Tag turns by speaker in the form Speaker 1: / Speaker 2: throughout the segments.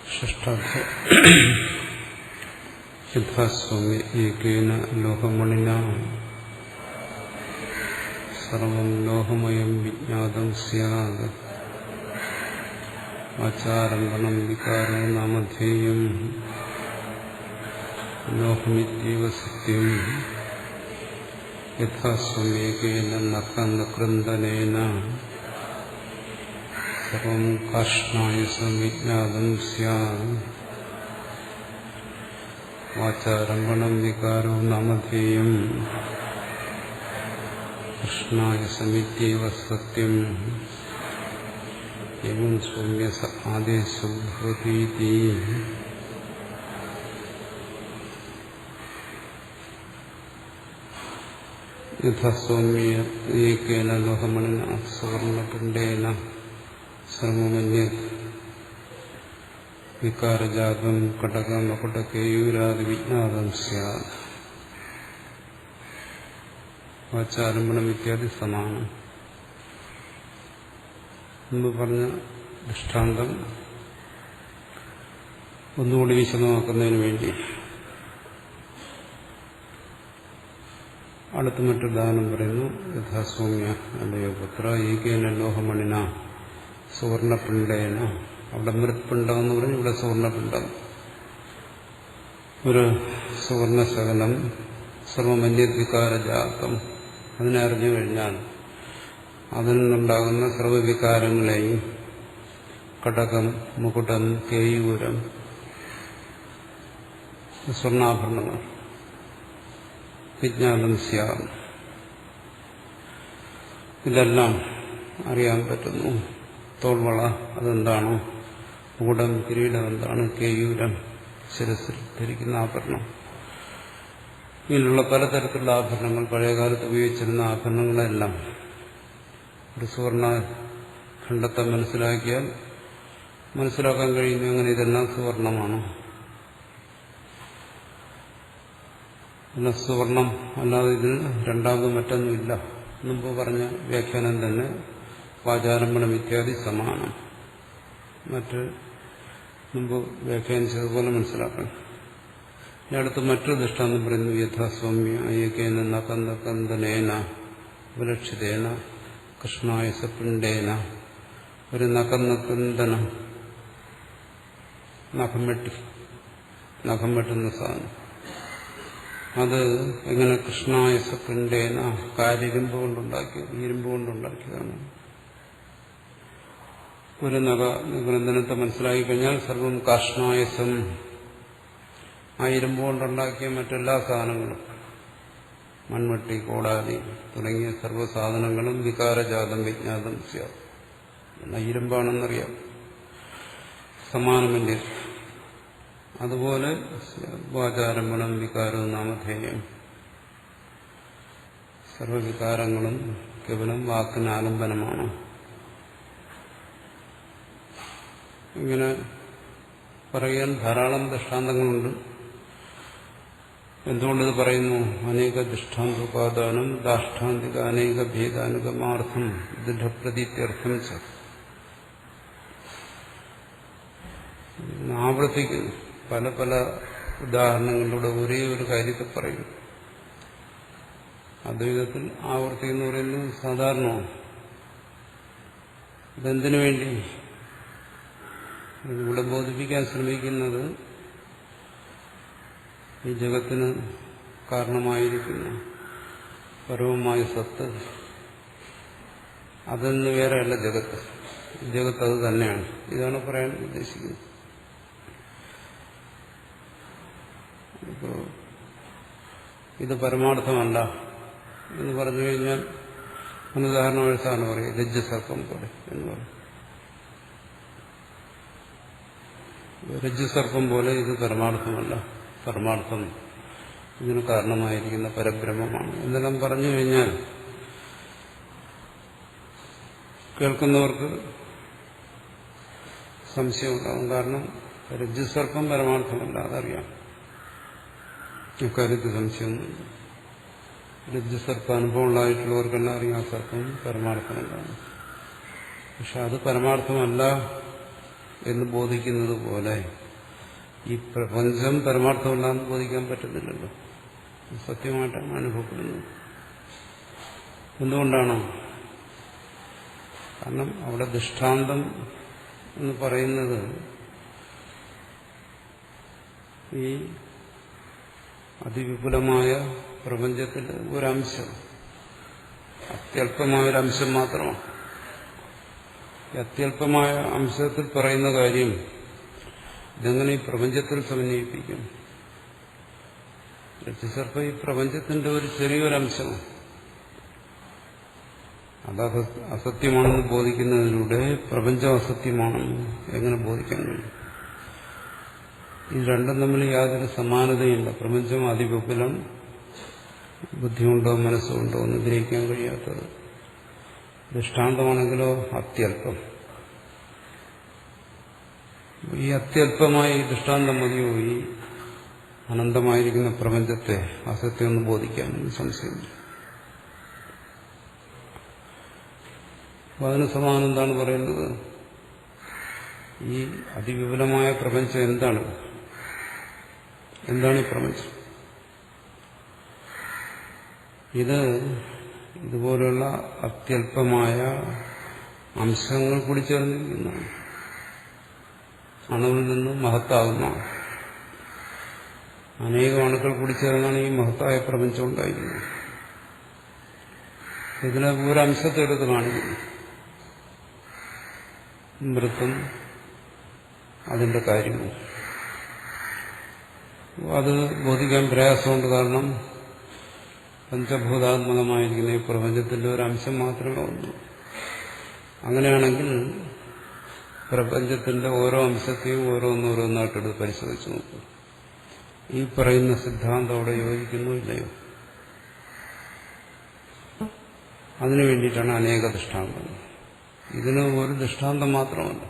Speaker 1: षष्ठाध्याय യഥാസ്വാമി ഏകേന ലോഹമണിനാ സർവം ലോഹമയം വിജ്ഞാതം സ്യാത് ആചാരംഗണം വികാരോ നാമധേയം ലോഹമിത്യവ സത്യം യഥാസ്വമേകേന നഖനകൃന്ദനേന സർവം കാഷ്ണായ സംവിജ്ഞാതം സ്യാത് ആചാരംഗണം വികാരോ നാമധേയം കൃഷ്ണായ സമിത്യവ സത്യം എവം സൗമ്യ ആദേശോ ഭവതീതി. യഥാ സൗമ്യ ഏകേന ലോഹമണിന സുവർണപിണ്ഡേന സർവമന്യത് വികാരജാതം കടകം അപടകേയൂരാദി വിജ്ഞാതം സ്യാത്. വാചാരംഭണം ഇത്യാദി സമാനം. മുമ്പ് പറഞ്ഞ ദൃഷ്ടാന്തം ഒന്നുകൂടി വിശദമാക്കുന്നതിന് വേണ്ടി അടുത്ത മറ്റൊരു ഉദാഹരണം പറയുന്നു. യഥാസൗമ്യ അല്ലയോ പുത്ര ഏകേന ലോഹമണിന സുവർണപിണ്ഡേന. അവിടെ മൃത്പിണ്ഡം എന്ന് പറഞ്ഞു, ഇവിടെ സുവർണപിണ്ഡം. ഒരു സുവർണശകലം സർവമന്യദ്വികാരജാതം, അതിനെ അറിഞ്ഞു കഴിഞ്ഞാൽ അതിൽ നിന്നുണ്ടാകുന്ന സർവവികാരങ്ങളെയും കടകം മുകുടം കേയൂരം സ്വർണ്ണാഭരണങ്ങൾ വിജ്ഞാനം സ്യാം, ഇതെല്ലാം അറിയാൻ പറ്റുന്നു. തോൾവള അതെന്താണ്, മുകുടം കിരീടം എന്താണ്, കേയൂരം ശിരസിൽ ധരിക്കുന്ന ആഭരണം, ഇങ്ങനെയുള്ള പലതരത്തിലുള്ള ആഭരണങ്ങൾ, പഴയകാലത്ത് ഉപയോഗിച്ചിരുന്ന ആഭരണങ്ങളെല്ലാം ഒരു സുവർണ ഖണ്ഡത്തെ മനസ്സിലാക്കിയാൽ മനസ്സിലാക്കാൻ കഴിയുന്നു അങ്ങനെ ഇതെല്ലാം സുവർണമാണ്. പിന്നെ സുവർണം അല്ലാതെ ഇതിൽ രണ്ടാമത് മറ്റൊന്നുമില്ല. മുമ്പ് പറഞ്ഞ വ്യാഖ്യാനം തന്നെ വാചാരംഭണം ഇത്യാദി സമാനം. മറ്റ് മുമ്പ് വ്യാഖ്യാനിച്ചതുപോലെ മനസ്സിലാക്കണം. ഇനി അടുത്ത് മറ്റൊരു ദൃഷ്ടാന്തം പറയുന്നു. യഥാസ്വാമ്യ ഏകേന നഖനകന്ദനേന വിലക്ഷിതേന കൃഷ്ണായ സപിണ്ഡേന. ഒരു നഖനകന്ദനം, നഖം വെട്ടുന്ന സാധനം, അത് എങ്ങനെ കൃഷ്ണായ സപിണ്ഡേന, കാരിരുമ്പ് കൊണ്ടുണ്ടാക്കിയതാണ്. ഒരു നഖനകന്ദനത്തെ മനസ്സിലാക്കി കഴിഞ്ഞാൽ സർവം കാഷ്ണായസം, ആ ഇരുമ്പ് കൊണ്ടുണ്ടാക്കിയ മറ്റെല്ലാ സാധനങ്ങളും, മൺവെട്ടി കോടാലി തുടങ്ങിയ സർവ്വസാധനങ്ങളും വികാരജാതം വിജ്ഞാതം സ്യാത്. എന്നാൽ ഇരുമ്പാണെന്നറിയാം, സമാനമല്ലേ. അതുപോലെ വാചാരംഭണം വികാരവും നാമധേയം, സർവവികാരങ്ങളും കേവലം വാക്കിന് ആലംബനമാണ്. ഇങ്ങനെ പറയാൻ ധാരാളം ദൃഷ്ടാന്തങ്ങളുണ്ട്. എന്തുകൊണ്ടിത് പറയുന്നു? അനേക ദൃഷ്ടാന്തോപാദാനം ദാഷ്ടാന്തിക അനേക ഭേദാനുഗമാർത്ഥം ദൃഢപ്രതീത്യർത്ഥം ച. ആവർത്തിക്കുന്നു, പല പല ഉദാഹരണങ്ങളിലൂടെ ഒരേ ഒരു കാര്യത്തെ പറയും. അദ്വൈതത്തിൽ ആവർത്തി എന്ന് പറയുന്നത് സാധാരണമാണ്. ഇതെന്തിനു വേണ്ടി ഇവിടെ ബോധിപ്പിക്കാൻ ശ്രമിക്കുന്നത്? ഈ ജഗത്തിന് കാരണമായിരിക്കുന്ന പരമമായ സത്ത്, അതിൽ നിന്ന് വേറെയല്ല ജഗത്ത്. ജഗത്ത് അത് തന്നെയാണ്. ഇതാണ് പറയാൻ ഉദ്ദേശിക്കുന്നത്. ഇപ്പോൾ ഇത് പരമാർത്ഥമല്ല എന്ന് പറഞ്ഞു കഴിഞ്ഞാൽ ഉദാഹരണം എഴുത്താണ് പറയും, രജ്ജുസർപ്പം പോലെ എന്ന് പറയും. രജ്ജുസർപ്പം പോലെ ഇത് പരമാർത്ഥമല്ല, പരമാർത്ഥം ഇതിന് കാരണമായിരിക്കുന്ന പരബ്രഹ്മമാണ് എന്നെല്ലാം പറഞ്ഞു കഴിഞ്ഞാൽ കേൾക്കുന്നവർക്ക് സംശയമുണ്ടാകും. കാരണം രജ്ജുസർപ്പം പരമാർത്ഥമല്ല, അതറിയാം. ഇക്കാര്യത്തിൽ സംശയമൊന്നുമില്ല. രജ്ജുസർപ്പ അനുഭവമുള്ളതായിട്ടുള്ളവർക്കെല്ലാം അറിയാം സർപ്പം പരമാർത്ഥമല്ല. പക്ഷെ അത് പരമാർത്ഥമല്ല എന്ന് ബോധിക്കുന്നത് പോലെ ഈ പ്രപഞ്ചം പരമാർത്ഥമല്ല എന്ന് ബോധിക്കാൻ പറ്റുന്നില്ലല്ലോ. സത്യമായിട്ടാണ് അനുഭവപ്പെടുന്നത്. എന്തുകൊണ്ടാണ്? കാരണം അവിടെ ദൃഷ്ടാന്തം എന്ന് പറയുന്നത് ഈ അതിവിപുലമായ പ്രപഞ്ചത്തിലെ ഒരംശം, അത്യല്പമായൊരംശം മാത്രമാണ്. ഈ അത്യല്പമായ അംശത്തിൽ പറയുന്ന കാര്യം ഇതെങ്ങനെ ഈ പ്രപഞ്ചത്തിൽ സമന്വയിപ്പിക്കും? രജ്ജുസർപ്പം ഈ പ്രപഞ്ചത്തിന്റെ ഒരു ചെറിയൊരംശമാണ്. അത് അസത്യമാണെന്ന് ബോധിക്കുന്നതിലൂടെ പ്രപഞ്ചം അസത്യമാണെന്ന് എങ്ങനെ ബോധിക്കാൻ കഴിയും? ഇത് രണ്ടും തമ്മിൽ യാതൊരു സമാനതയില്ല. പ്രപഞ്ചം അതിവിപുലം, ബുദ്ധിയുണ്ടോ മനസ്സുണ്ടോ എന്ന് ഗ്രഹിക്കാൻ കഴിയാത്തത്. ദൃഷ്ടാന്തമാണെങ്കിലോ അത്യല്പം. ഈ അത്യല്പമായ ഈ ദൃഷ്ടാന്തം മതിയോ ഈ അനന്തമായിരിക്കുന്ന പ്രപഞ്ചത്തെ അസത്യമൊന്ന് ബോധിക്കാൻ? സംശയമില്ല. അതിന് സമാനം എന്താണ് പറയുന്നത്? ഈ അതിവിപുലമായ പ്രപഞ്ചം എന്താണ്? എന്താണ് ഈ പ്രപഞ്ചം? ഇതുപോലുള്ള അത്യല്പമായ അംശങ്ങൾ കൂടി ചേർന്നിരിക്കുന്നതാണ്. അണുവിൽ നിന്നും മഹത്താകുന്നതാണ്. അനേകം അണുക്കൾ കൂടി ചേർന്നാണ് ഈ മഹത്തായ പ്രപഞ്ചം ഉണ്ടായിരിക്കുന്നത്. ഇതിനെ ഒരംശത്തെ എടുത്ത് കാണിക്കുന്നു. മൃത്തും അതിന്റെ കാര്യവും അത് ബോധിക്കാൻ പ്രയാസമുണ്ട്. കാരണം പഞ്ചഭൂതാത്മകമായിരിക്കുന്ന ഈ പ്രപഞ്ചത്തിന്റെ ഒരു അംശം മാത്രമേ ഉള്ളൂ. അങ്ങനെയാണെങ്കിൽ പ്രപഞ്ചത്തിന്റെ ഓരോ അംശത്തെയും ഓരോന്നോരോന്നായിട്ടെടുത്ത് പരിശോധിച്ച് നോക്കും. ഈ പറയുന്ന സിദ്ധാന്തം അവിടെ യോജിക്കുന്നു ഇല്ലയോ? അതിനു വേണ്ടിയിട്ടാണ് അനേക ദൃഷ്ടാന്തങ്ങൾ. ഇതിന് ഒരു ദൃഷ്ടാന്തം മാത്രമല്ല.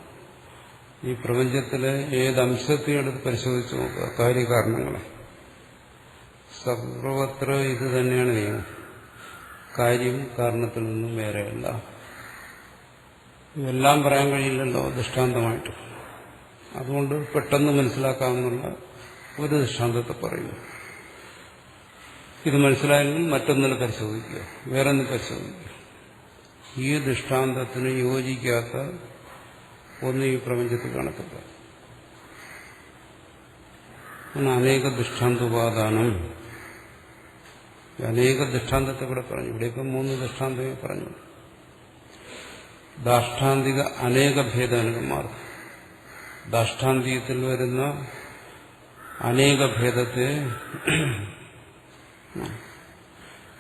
Speaker 1: ഈ പ്രപഞ്ചത്തിലെ ഏതംശത്തെയും എടുത്ത് പരിശോധിച്ച് നോക്കുക, കാര്യകാരണങ്ങളെ. സർവത്ര ഇത് തന്നെയാണ് നിയമം. കാര്യം കാരണത്തിൽ നിന്നും വേറെയല്ല. ഇതെല്ലാം പറയാൻ കഴിയില്ലല്ലോ ദൃഷ്ടാന്തമായിട്ട്. അതുകൊണ്ട് പെട്ടെന്ന് മനസ്സിലാക്കാമെന്നുള്ള ഒരു ദൃഷ്ടാന്തത്തെ പറയുന്നു. ഇത് മനസ്സിലായെങ്കിൽ മറ്റൊന്നിനെ പരിശോധിക്കുക, വേറൊന്ന് പരിശോധിക്കുക. ഈ ദൃഷ്ടാന്തത്തിന് യോജിക്കാത്ത ഒന്ന് ഈ പ്രപഞ്ചത്തിൽ കാണത്തില്ല. അനേക ദൃഷ്ടാന്തോപാദാനം. അനേക ദൃഷ്ടാന്തത്തെ ഇവിടെ പറഞ്ഞു. ഇവിടെ ഇപ്പം 3 ദൃഷ്ടാന്തമേ പറഞ്ഞു. ദാഷ്ടാന്തിക അനേക ഭേദാനുഗന്മാർ. ദാഷ്ടാന്തികത്തിൽ വരുന്ന അനേക ഭേദത്തെ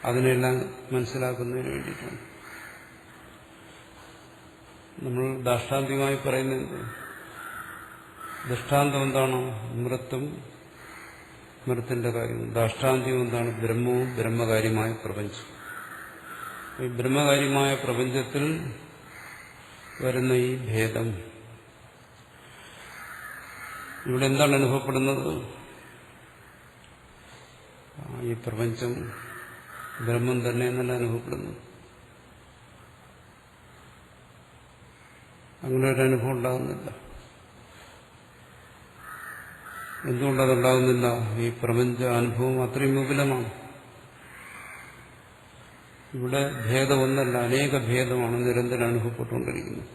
Speaker 1: അതിനെല്ലാം മനസ്സിലാക്കുന്നതിന് വേണ്ടിയിട്ടാണ് നമ്മൾ ദാഷ്ടാന്തികമായി പറയുന്നത്. ദൃഷ്ടാന്തം എന്താണ്? മൃത്തും മൃത്തിന്റെ കാര്യം. ദാഷ്ടാന്തികം എന്താണ്? ബ്രഹ്മവും ബ്രഹ്മകാര്യമായ പ്രപഞ്ചം. ഈ ബ്രഹ്മകാര്യമായ പ്രപഞ്ചത്തിൽ വരുന്ന ഈ ഭേദം ഇവിടെ എന്താണ് അനുഭവപ്പെടുന്നത്? ഈ പ്രപഞ്ചം ബ്രഹ്മം തന്നെ എന്നല്ല അനുഭവപ്പെടുന്നു. അങ്ങനെ ഒരു അനുഭവം ഉണ്ടാകുന്നില്ല. എന്തുകൊണ്ടതുണ്ടാകുന്നില്ല? ഈ പ്രപഞ്ച അനുഭവം അത്രയും വിപുലമാണ്. ഇവിടെ ഭേദം ഒന്നല്ല, അനേക ഭേദമാണ് നിരന്തരം അനുഭവപ്പെട്ടുകൊണ്ടിരിക്കുന്നത്.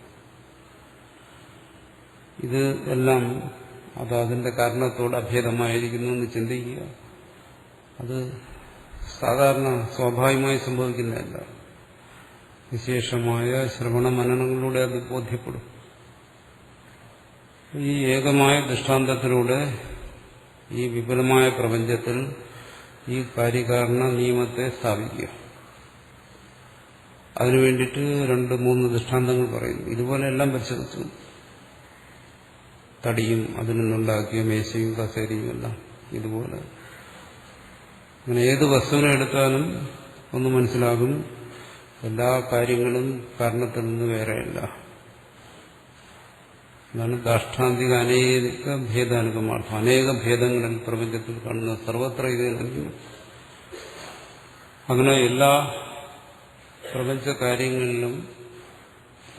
Speaker 1: ഇത് എല്ലാം അതിന്റെ കാരണത്തോട് അഭേദമായിരിക്കുന്നു എന്ന് ചിന്തിക്കുക. അത് സാധാരണ സ്വാഭാവികമായി സംഭവിക്കുന്നതല്ല. വിശേഷമായ ശ്രവണ മനനങ്ങളിലൂടെ അത് ബോധ്യപ്പെടും. ഈ ഏകമായ ദൃഷ്ടാന്തത്തിലൂടെ ഈ വിപുലമായ പ്രപഞ്ചത്തിൽ ഈ കാര്യകാരണ നിയമത്തെ സ്ഥാപിക്കുക. അതിനുവേണ്ടിയിട്ട് 2-3 ദൃഷ്ടാന്തങ്ങൾ പറയുന്നു. ഇതുപോലെ എല്ലാം പരിശോധിച്ചു. തടിയും അതിൽ നിന്നുണ്ടാക്കിയ മേശയും കസേരയും എല്ലാം ഇതുപോലെ. അങ്ങനെ ഏത് വസ്തുവിനെ എടുത്താലും ഒന്ന് മനസ്സിലാകും, എല്ലാ കാര്യങ്ങളും കാരണത്തിൽ നിന്ന് വേറെയല്ല. അതാണ് ദാഷ്ടാന്തിക അനേക ഭേദാനുഗമാർത്ഥം. അനേക ഭേദങ്ങളിൽ പ്രപഞ്ചത്തിൽ കാണുന്ന സർവത്ര ഇത് നൽകുന്നു. അങ്ങനെ എല്ലാ പ്രപഞ്ച കാര്യങ്ങളിലും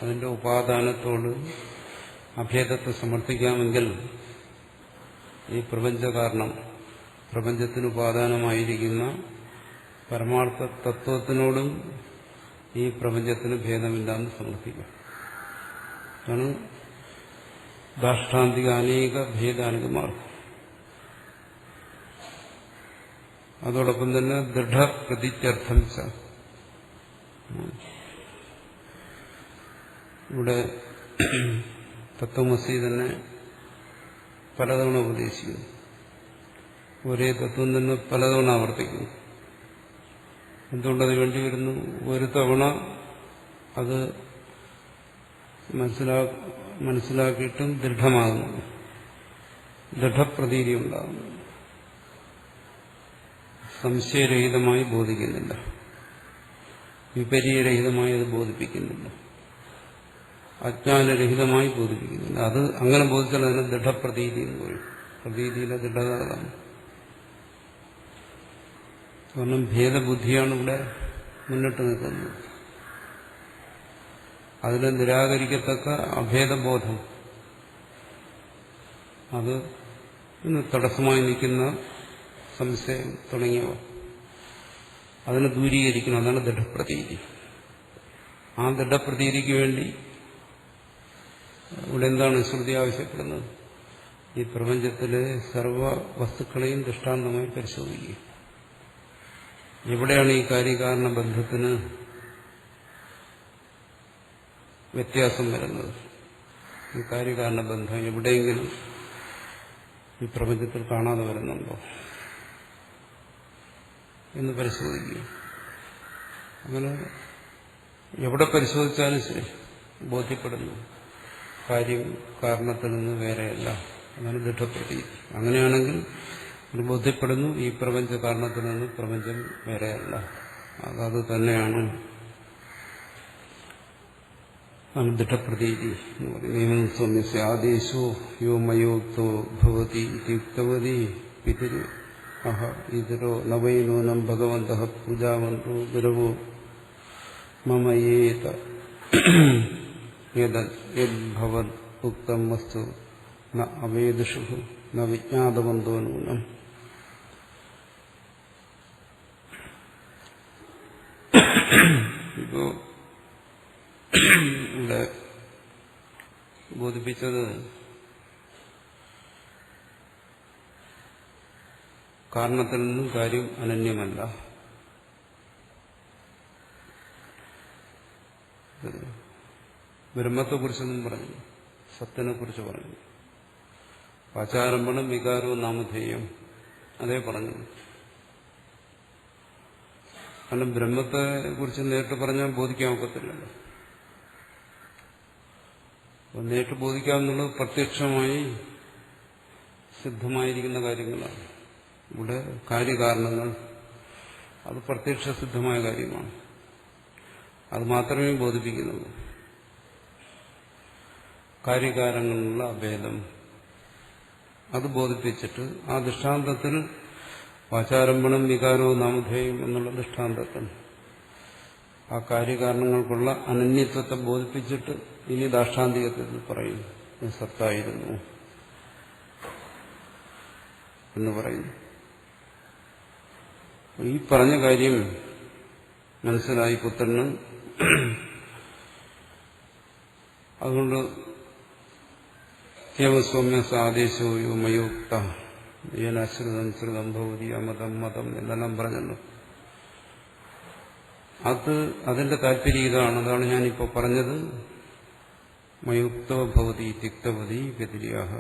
Speaker 1: അതിന്റെ ഉപാദാനത്തോട് അഭേദത്തെ സമർത്ഥിക്കാമെങ്കിൽ ഈ പ്രപഞ്ചകാരണം, പ്രപഞ്ചത്തിന് ഉപാദാനമായിരിക്കുന്ന പരമാർത്ഥ തത്വത്തിനോടും ഈ പ്രപഞ്ചത്തിന് ഭേദമില്ലാന്ന് സമർത്ഥിക്കാം. അതാണ് ദാഷ്ടാന്തിക അനേക ഭേദാനുഗമാർഗം. അതോടൊപ്പം തന്നെ ദൃഢപ്രതിത്യർത്ഥം ച. ഇവിടെ തത്വമസി തന്നെ പലതവണ ഉപദേശിക്കുന്നു. ഒരേ തത്വം തന്നെ പലതവണ ആവർത്തിക്കുന്നു. എന്തുകൊണ്ടത് വേണ്ടി വരുന്നു? ഒരു തവണ അത് മനസ്സിലാക്കിയിട്ടും ദൃഢമാകുന്നു, ദൃഢപ്രതീതി ഉണ്ടാകുന്നു, സംശയരഹിതമായി ബോധിക്കുന്നില്ല, വിപരീരഹിതമായി അത് ബോധിപ്പിക്കുന്നില്ല, അജ്ഞാനരഹിതമായി ബോധിപ്പിക്കുന്നില്ല. അത് അങ്ങനെ ബോധിച്ചാൽ അതിന് ദൃഢപ്രതീതി എന്ന് പറയും. പ്രതീതിയിലെ ദൃഢത അതാണ്. കാരണം ഭേദബുദ്ധിയാണ് ഇവിടെ മുന്നിട്ട് നിൽക്കുന്നത്. അതിനെ നിരാകരിക്കത്തക്ക അഭേദബോധം, അത് ഇന്ന് തടസ്സമായി നിൽക്കുന്ന സംശയം തുടങ്ങിയവ അതിനെ ദൂരീകരിക്കണം. അതാണ് ദൃഢപ്രതീതി. ആ ദൃഢപ്രതീതിക്ക് വേണ്ടി ഇവിടെ എന്താണ് ശ്രുതി ആവശ്യപ്പെടുന്നത്? ഈ പ്രപഞ്ചത്തിലെ സർവ വസ്തുക്കളെയും ദൃഷ്ടാന്തമായി പരിശോധിക്കുക. എവിടെയാണ് ഈ കാര്യകാരണ ബന്ധത്തിന് വ്യത്യാസം വരുന്നത്? ഈ കാര്യകാരണ ബന്ധം എവിടെയെങ്കിലും ഈ പ്രപഞ്ചത്തിൽ കാണാതെ വരുന്നുണ്ടോ എന്ന് പരിശോധിക്കുക. അങ്ങനെ എവിടെ പരിശോധിച്ചാലും ശരി ബോധ്യപ്പെടുന്നു കാര്യം കാരണത്തിൽ നിന്ന് വേറെയല്ല. അതാണ് ദൃഢപ്രതീതി. അങ്ങനെയാണെങ്കിൽ അത് ബോധ്യപ്പെടുന്നു ഈ പ്രപഞ്ച കാരണത്തിൽ നിന്ന് പ്രപഞ്ചം വേറെയല്ല, അത് തന്നെയാണ് ദൃഢപ്രതീതി എന്ന് പറയുന്നത്. സൗമ്യസ്യ ആദേശോ യോ മയോക്തോ ഭവതി യുക്തവതി പിതൃ അഹ ഇതരോ നവൈനൂനം ഭഗവന്തഃ പൂജാവന്തോ ഗുരവോ മമയേത യദ്ഭവത് ഉക്തം വസ്തു ന അവേദുഷു ന വിജ്ഞാതവന്തോ നൂനം. ഇപ്പോ ഇവിടെ ബോധിപ്പിച്ചത് കാരണത്തിൽ നിന്നും കാര്യം അനന്യമല്ല. ബ്രഹ്മത്തെക്കുറിച്ചൊന്നും പറഞ്ഞു, സത്തിനെക്കുറിച്ച് പറഞ്ഞു. വാചാരംഭണം വികാരവും നാമധേയം അതേ പറഞ്ഞു. കാരണം ബ്രഹ്മത്തെ കുറിച്ച് നേരിട്ട് പറഞ്ഞാൽ ബോധിക്കാൻ ഒക്കത്തില്ലല്ലോ. നേരിട്ട് ബോധിക്കാമെന്നുള്ളത് പ്രത്യക്ഷമായി സിദ്ധമായിരിക്കുന്ന കാര്യങ്ങളാണ്. ഇവിടെ കാര്യകാരണങ്ങൾ അത് പ്രത്യക്ഷ സിദ്ധമായ കാര്യമാണ്. അത് മാത്രമേ ബോധിപ്പിക്കുന്നുള്ളൂ. കാര്യകാരണങ്ങളിലുള്ള അഭേദം അത് ബോധിപ്പിച്ചിട്ട് ആ ദൃഷ്ടാന്തത്തിൽ വാചാരംഭണം വികാരവും നാമധേയം എന്നുള്ള ദൃഷ്ടാന്തത്തിൽ ആ കാര്യകാരണങ്ങൾക്കുള്ള അനന്യത്വത്തെ ബോധിപ്പിച്ചിട്ട് ഇനി ദാഷ്ടാന്തികത്തിൽ പറയുന്നു സത്തായിരുന്നു എന്ന് പറയുന്നു. ഈ പറഞ്ഞ കാര്യം മനസ്സിലായി പുത്രന്. അതുകൊണ്ട് സൗമ്യ ആദേശോ യോ മയോക്ത യേനാശ്രിതം ശ്രുതം ഭവതി അമതം മതം എന്നെല്ലാം പറഞ്ഞല്ലോ. അതിന്റെ താല്പര്യം ഇതാണ്. അതാണ് ഞാനിപ്പോൾ പറഞ്ഞത്. മയുക്തോ ഭവതി തിക്തവതി വ്യതിരിയാഹ.